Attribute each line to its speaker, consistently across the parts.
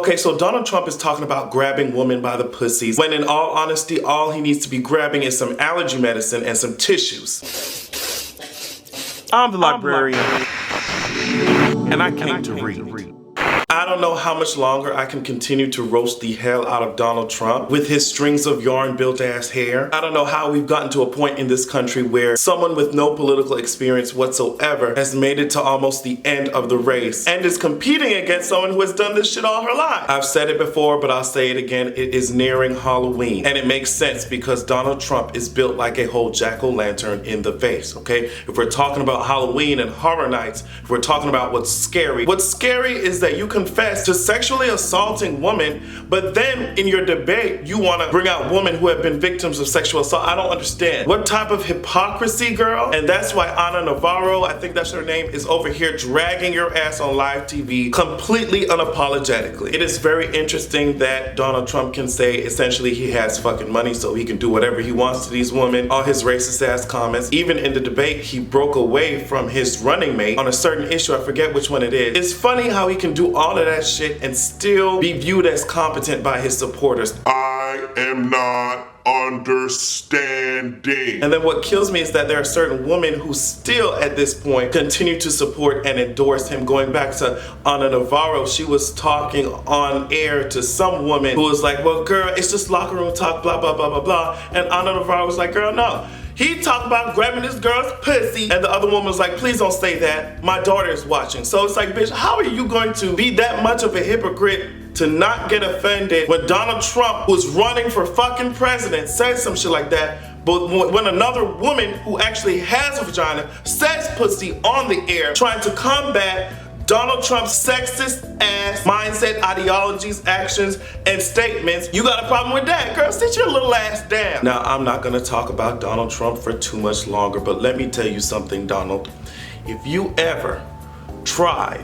Speaker 1: Okay, so Donald Trump is talking about grabbing women by the pussies, when in all honesty, all he needs to be grabbing is some allergy medicine and some tissues. I'm the librarian, and I came to read. I don't know how much longer I can continue to roast the hell out of Donald Trump with his strings of yarn built ass hair. I don't know how we've gotten to a point in this country where someone with no political experience whatsoever has made it to almost the end of the race and is competing against someone who has done this shit all her life. I've said it before, but I'll say it again. It is nearing Halloween, and it makes sense because Donald Trump is built like a whole jack-o'-lantern in the face, okay? If we're talking about Halloween and horror nights, if we're talking about what's scary is that you confess to sexually assaulting women, but then in your debate you want to bring out women who have been victims of sexual assault. I don't understand. What type of hypocrisy, girl? And that's why Ana Navarro, I think that's her name, is over here dragging your ass on live TV completely unapologetically. It is very interesting that Donald Trump can say essentially he has fucking money so he can do whatever he wants to these women, all his racist ass comments. Even in the debate, he broke away from his running mate on a certain issue, I forget which one it is. It's funny how he can do all of that shit and still be viewed as competent by his supporters.
Speaker 2: I am not understanding.
Speaker 1: And then what kills me is that there are certain women who still at this point continue to support and endorse him. Going back to Ana Navarro, she was talking on air to some woman who was like, well girl, it's just locker room talk, blah blah blah blah blah. And Ana Navarro was like, girl, no. He talked about grabbing this girl's pussy, and the other woman was like, please don't say that. My daughter is watching. So it's like, bitch, how are you going to be that much of a hypocrite to not get offended when Donald Trump, who's running for fucking president, says some shit like that? But when another woman who actually has a vagina says pussy on the air, trying to combat Donald Trump's sexist ass mindset, ideologies, actions, and statements, you got a problem with that, girl? Sit your little ass down. Now, I'm not gonna talk about Donald Trump for too much longer, but let me tell you something, Donald. If you ever try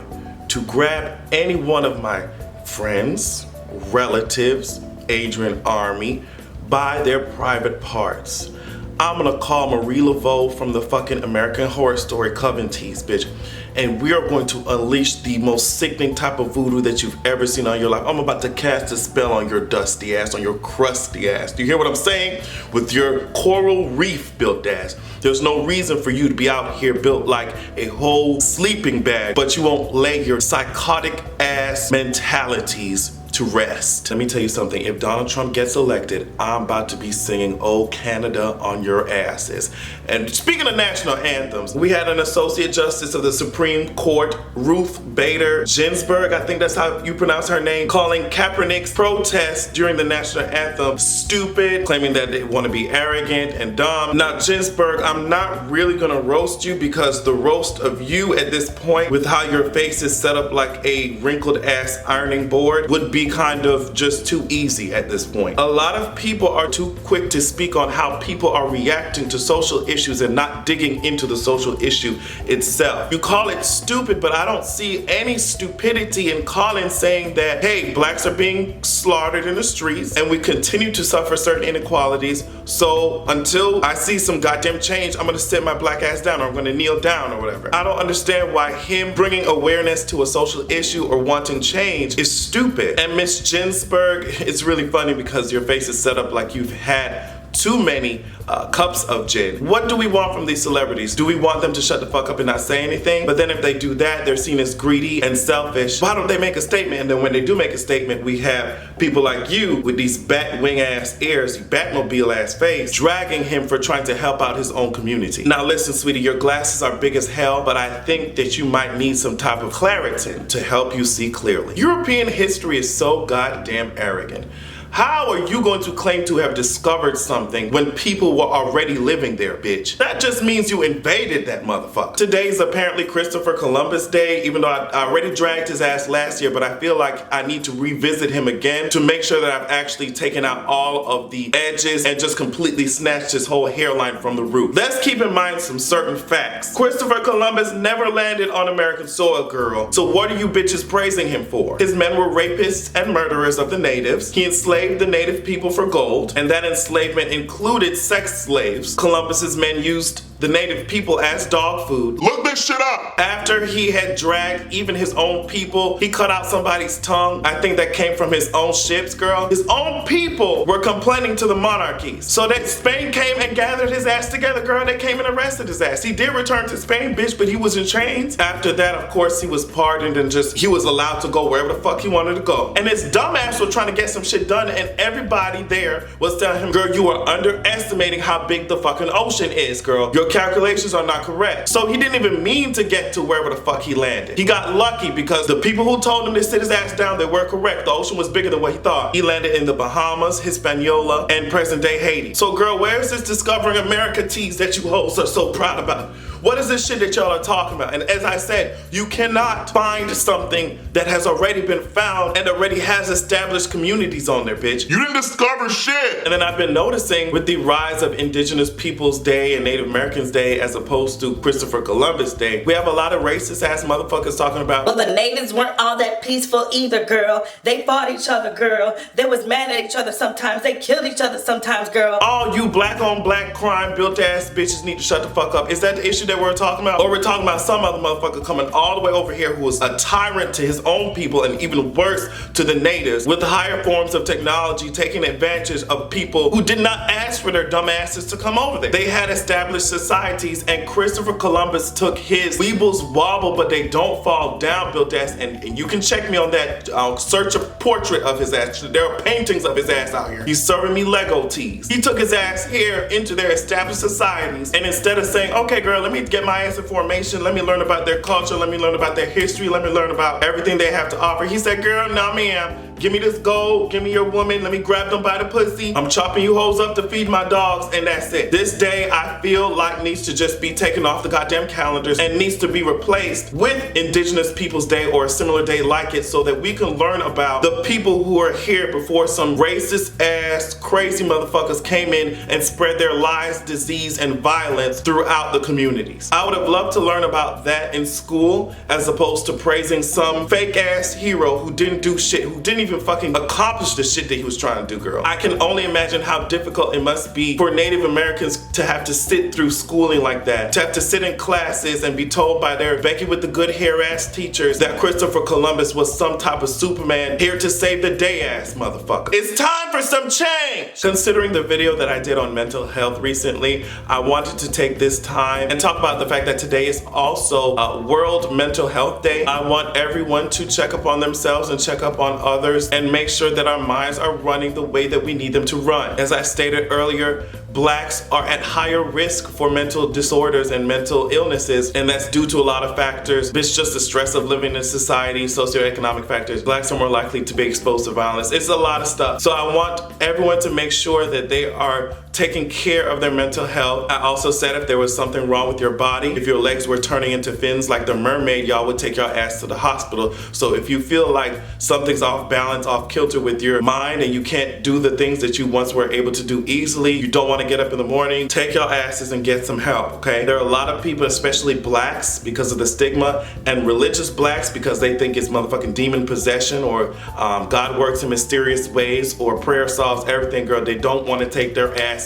Speaker 1: to grab any one of my friends, relatives, Adrian Army, by their private parts, I'm gonna call Marie Laveau from the fucking American Horror Story Coventies, bitch. And we are going to unleash the most sickening type of voodoo that you've ever seen on your life. I'm about to cast a spell on your dusty ass, on your crusty ass. Do you hear what I'm saying? With your coral reef built ass. There's no reason for you to be out here built like a whole sleeping bag, but you won't lay your psychotic ass mentalities to rest. Let me tell you something, if Donald Trump gets elected, I'm about to be singing "Oh Canada" on your asses. And speaking of national anthems, we had an Associate Justice of the Supreme Court, Ruth Bader Ginsburg, I think that's how you pronounce her name, calling Kaepernick's protest during the national anthem stupid, claiming that they want to be arrogant and dumb. Now, Ginsburg, I'm not really gonna roast you because the roast of you at this point, with how your face is set up like a wrinkled ass ironing board, would be kind of just too easy at this point. A lot of people are too quick to speak on how people are reacting to social issues and not digging into the social issue itself. You call it stupid, but I don't see any stupidity in calling saying that, hey, blacks are being slaughtered in the streets and we continue to suffer certain inequalities, so until I see some goddamn change, I'm gonna sit my black ass down or I'm gonna kneel down or whatever. I don't understand why him bringing awareness to a social issue or wanting change is stupid. And Miss Ginsburg, it's really funny because your face is set up like you've had too many cups of gin. What do we want from these celebrities? Do we want them to shut the fuck up and not say anything? But then if they do that, they're seen as greedy and selfish. Why don't they make a statement? And then when they do make a statement, we have people like you with these bat wing ass ears, Batmobile ass face, dragging him for trying to help out his own community. Now listen, sweetie, your glasses are big as hell, but I think that you might need some type of Claritin to help you see clearly. European history is so goddamn arrogant. How are you going to claim to have discovered something when people were already living there, bitch? That just means you invaded that motherfucker. Today's apparently Christopher Columbus Day, even though I already dragged his ass last year, but I feel like I need to revisit him again to make sure that I've actually taken out all of the edges and just completely snatched his whole hairline from the root. Let's keep in mind some certain facts. Christopher Columbus never landed on American soil, girl. So what are you bitches praising him for? His men were rapists and murderers of the natives. He enslaved the native people for gold, and that enslavement included sex slaves. Columbus's men used the native people as dog food.
Speaker 2: Look this shit up.
Speaker 1: After he had dragged even his own people, he cut out somebody's tongue. I think that came from his own ships, girl. His own people were complaining to the monarchies. So that Spain came and gathered his ass together, girl. They came and arrested his ass. He did return to Spain, bitch, but he was in chains. After that, of course, he was pardoned and he was allowed to go wherever the fuck he wanted to go. And his dumbass was trying to get some shit done, and everybody there was telling him, girl, you are underestimating how big the fucking ocean is, girl. Your calculations are not correct. So he didn't even mean to get to wherever the fuck he landed. He got lucky because the people who told him to sit his ass down, they were correct. The ocean was bigger than what he thought. He landed in the Bahamas, Hispaniola, and present day Haiti. So girl, where's this Discovering America tease that you hoes are so proud about? What is this shit that y'all are talking about? And as I said, you cannot find something that has already been found and already has established communities on there, bitch.
Speaker 2: You didn't discover shit.
Speaker 1: And then I've been noticing with the rise of Indigenous Peoples Day and Native Americans Day as opposed to Christopher Columbus Day, we have a lot of racist ass motherfuckers talking about,
Speaker 3: well, the natives weren't all that peaceful either, girl. They fought each other, girl. They was mad at each other sometimes. They killed each other sometimes, girl.
Speaker 1: all you black on black crime built ass bitches need to shut the fuck up. Is that the issue that we're talking about? Or we're talking about some other motherfucker coming all the way over here who is a tyrant to his own people and even worse to the natives with higher forms of technology, taking advantage of people who did not ask for their dumb asses to come over there. They had established societies, and Christopher Columbus took his weebles wobble but they don't fall down built ass, and you can check me on that. I'll search a portrait of his ass. There are paintings of his ass out here. He's serving me Lego teas. He took his ass here into their established societies, and instead of saying, okay girl, let me get my ass in formation, let me learn about their culture, let me learn about their history, let me learn about everything they have to offer, he said, girl, nah ma'am, give me this gold, give me your woman, let me grab them by the pussy, I'm chopping you hoes up to feed my dogs, and that's it. This day I feel like needs to just be taken off the goddamn calendars and needs to be replaced with Indigenous Peoples Day or a similar day like it, so that we can learn about the people who are here before some racist ass crazy motherfuckers came in and spread their lies, disease, and violence throughout the communities. I would have loved to learn about that in school as opposed to praising some fake ass hero who didn't do shit, who didn't even fucking accomplish the shit that he was trying to do, girl. I can only imagine how difficult it must be for Native Americans to have to sit through schooling like that, to have to sit in classes and be told by their Becky with the good hair ass teachers that Christopher Columbus was some type of Superman here to save the day ass motherfucker. It's time for some change! Considering the video that I did on mental health recently, I wanted to take this time and talk about the fact that today is also World Mental Health Day. I want everyone to check up on themselves and check up on others and make sure that our minds are running the way that we need them to run. As I stated earlier, blacks are at higher risk for mental disorders and mental illnesses, and that's due to a lot of factors. It's just the stress of living in society, socioeconomic factors. Blacks are more likely to be exposed to violence. It's a lot of stuff. So I want everyone to make sure that they are taking care of their mental health. I also said if there was something wrong with your body, if your legs were turning into fins like the mermaid, y'all would take your ass to the hospital. So if you feel like something's off balance, off kilter with your mind, and you can't do the things that you once were able to do easily, you don't want to get up in the morning, take your asses and get some help, okay? There are a lot of people, especially blacks, because of the stigma, and religious blacks because they think it's motherfucking demon possession, or God works in mysterious ways, or prayer solves everything, girl. They don't want to take their asses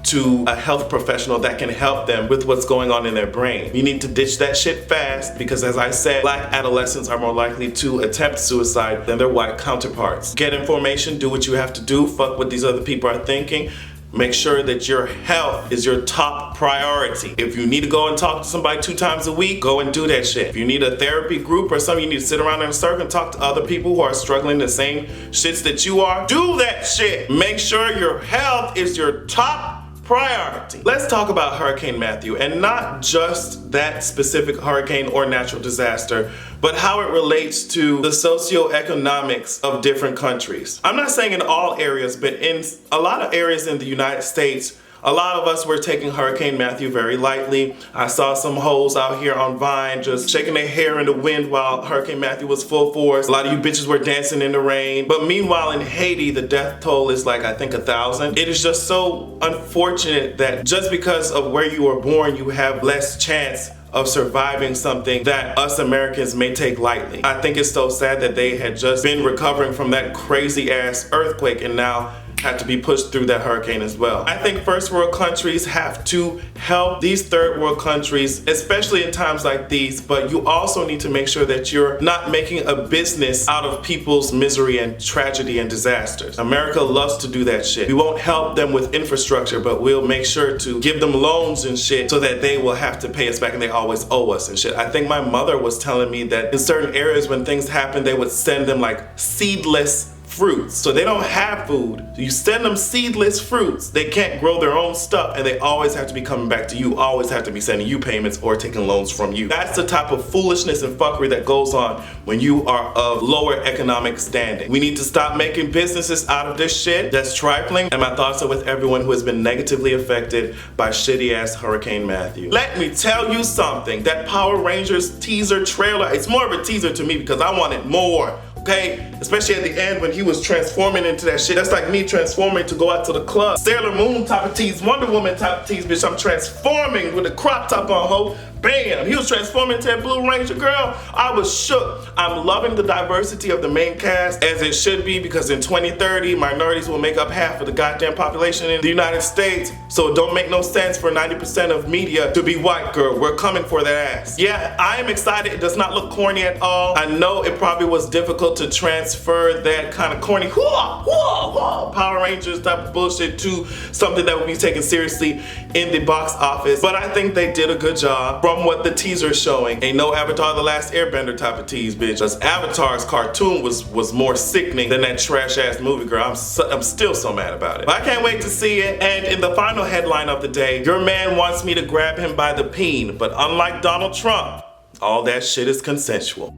Speaker 1: to a health professional that can help them with what's going on in their brain. You need to ditch that shit fast, because as I said, black adolescents are more likely to attempt suicide than their white counterparts. Get information, do what you have to do, fuck what these other people are thinking. Make sure that your health is your top priority. If you need to go and talk to somebody 2 times a week, go and do that shit. If you need a therapy group or something, you need to sit around in a circle and talk to other people who are struggling the same shits that you are, do that shit. Make sure your health is your top priority. Let's talk about Hurricane Matthew, and not just that specific hurricane or natural disaster, but how it relates to the socioeconomics of different countries. I'm not saying in all areas, but in a lot of areas in the United States, a lot of us were taking Hurricane Matthew very lightly. I saw some hoes out here on Vine just shaking their hair in the wind while Hurricane Matthew was full force. A lot of you bitches were dancing in the rain. But meanwhile in Haiti, the death toll is like, I think, 1,000. It is just so unfortunate that just because of where you were born, you have less chance of surviving something that us Americans may take lightly. I think it's so sad that they had just been recovering from that crazy ass earthquake, and now had to be pushed through that hurricane as well. I think first world countries have to help these third world countries, especially in times like these, but you also need to make sure that you're not making a business out of people's misery and tragedy and disasters. America loves to do that shit. We won't help them with infrastructure, but we'll make sure to give them loans and shit so that they will have to pay us back, and they always owe us and shit. I think my mother was telling me that in certain areas when things happen, they would send them like seedless fruits. So they don't have food. You send them seedless fruits. They can't grow their own stuff, and they always have to be coming back to you, always have to be sending you payments or taking loans from you. That's the type of foolishness and fuckery that goes on when you are of lower economic standing. We need to stop making businesses out of this shit. That's trifling, and my thoughts are with everyone who has been negatively affected by shitty ass Hurricane Matthew. Let me tell you something. That Power Rangers teaser trailer, it's more of a teaser to me because I wanted more. Okay, especially at the end when he was transforming into that shit. That's like me transforming to go out to the club. Sailor Moon type of tease, Wonder Woman type of tease, bitch. I'm transforming with a crop top on, ho. Bam! He was transforming into that Blue Ranger girl. I was shook. I'm loving the diversity of the main cast as it should be, because in 2030, minorities will make up half of the goddamn population in the United States. So it don't make no sense for 90% of media to be white, girl. We're coming for that ass. Yeah, I am excited. It does not look corny at all. I know it probably was difficult to transfer that kind of corny Power Rangers type of bullshit to something that would be taken seriously in the box office. But I think they did a good job. From what the teaser is showing, ain't no Avatar The Last Airbender type of tease, bitch. Because Avatar's cartoon was more sickening than that trash ass movie, girl. I'm still so mad about it. But I can't wait to see it. And in the final headline of the day, your man wants me to grab him by the peen, but unlike Donald Trump, all that shit is consensual.